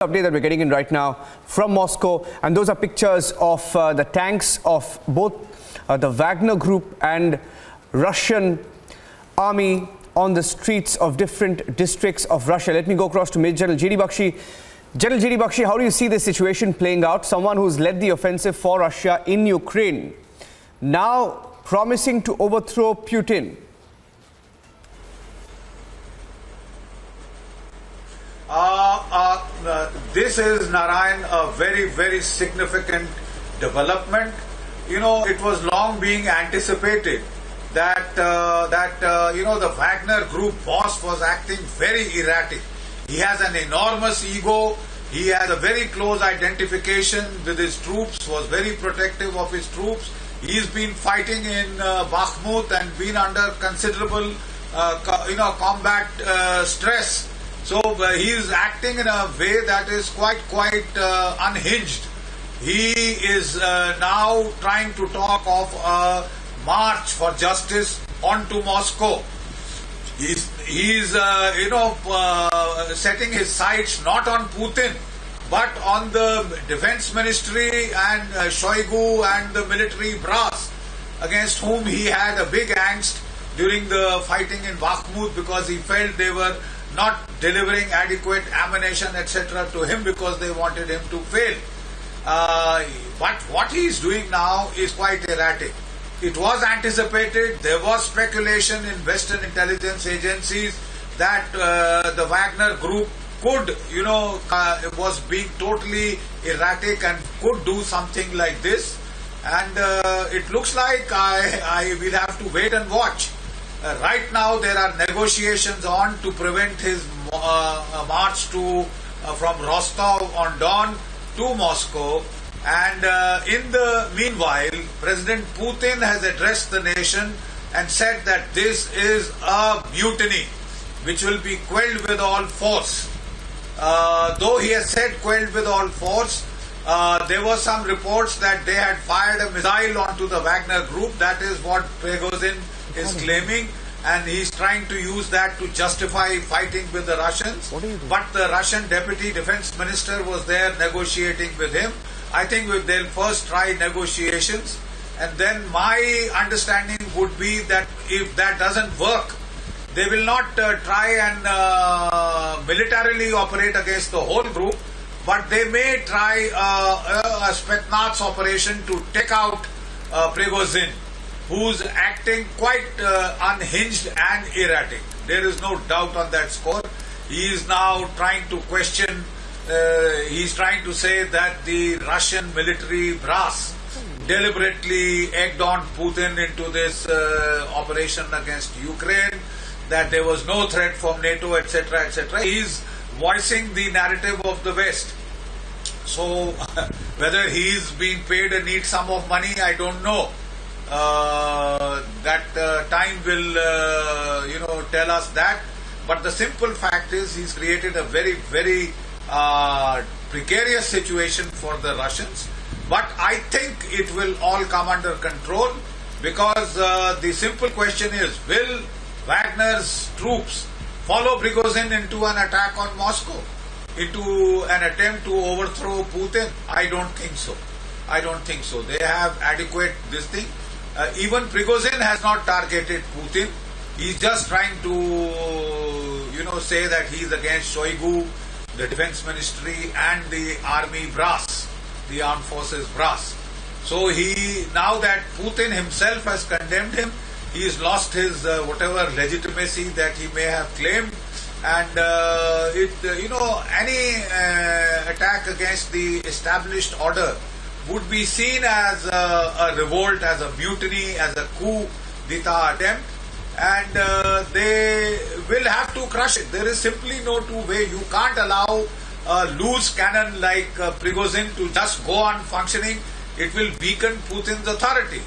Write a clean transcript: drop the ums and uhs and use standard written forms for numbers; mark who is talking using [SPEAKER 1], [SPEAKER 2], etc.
[SPEAKER 1] Update that we're getting in right now from Moscow, and those are pictures of the tanks of both the Wagner Group and Russian army on the streets of different districts of Russia. Let me go across to Major General J.D. Bakshi. General J.D. Bakshi, how do you see this situation playing out? Someone who's led the offensive for Russia in Ukraine, now promising to overthrow Putin.
[SPEAKER 2] This is, Narayan, a very, very significant development. You know, it was long being anticipated that the Wagner Group boss was acting very erratic. He has an enormous ego. He has a very close identification with his troops, was very protective of his troops. He's been fighting in Bakhmut and been under considerable, combat stress. So he is acting in a way that is quite unhinged. He is now trying to talk of a march for justice onto Moscow. He's setting his sights not on Putin, but on the defense ministry and Shoigu and the military brass, against whom he had a big angst during the fighting in Bakhmut, because he felt they were not delivering adequate ammunition, etc. to him, because they wanted him to fail. But what he is doing now is quite erratic. It was anticipated, there was speculation in Western intelligence agencies that the Wagner Group could, was being totally erratic and could do something like this. And it looks like I will have to wait and watch. Right now there are negotiations on to prevent his march from Rostov-on-Don to Moscow. And in the meanwhile, President Putin has addressed the nation and said that this is a mutiny which will be quelled with all force. Though he has said quelled with all force, there were some reports that they had fired a missile onto the Wagner Group. That is what Prigozhin is claiming, and he's trying to use that to justify fighting with the Russians. But the Russian deputy defense minister was there negotiating with him. I think they'll first try negotiations, and then my understanding would be that if that doesn't work, they will not try and militarily operate against the whole group, but they may try a Spetsnaz operation to take out Prigozhin, who's acting quite unhinged and erratic. There is no doubt on that score. He is now trying to question, he's trying to say that the Russian military brass deliberately egged on Putin into this operation against Ukraine, that there was no threat from NATO, etc., etc. He's voicing the narrative of the West. So whether he's being paid a neat sum of money, I don't know. Time will, tell us that. But the simple fact is he's created a very, very precarious situation for the Russians. But I think it will all come under control, because the simple question is, will Wagner's troops follow Prigozhin into an attack on Moscow, into an attempt to overthrow Putin? I don't think so. I don't think so. They have adequate this thing. Even Prigozhin has not targeted Putin. He's just trying to, say that he's against Shoigu, the defense ministry, and the army brass, the armed forces brass. So now that Putin himself has condemned him, he's lost his whatever legitimacy that he may have claimed. And any attack against the established order would be seen as a revolt, as a mutiny, as a coup d'etat attempt, and they will have to crush it. There is simply no two way. You can't allow a loose cannon like Prigozhin to just go on functioning. It will weaken Putin's authority.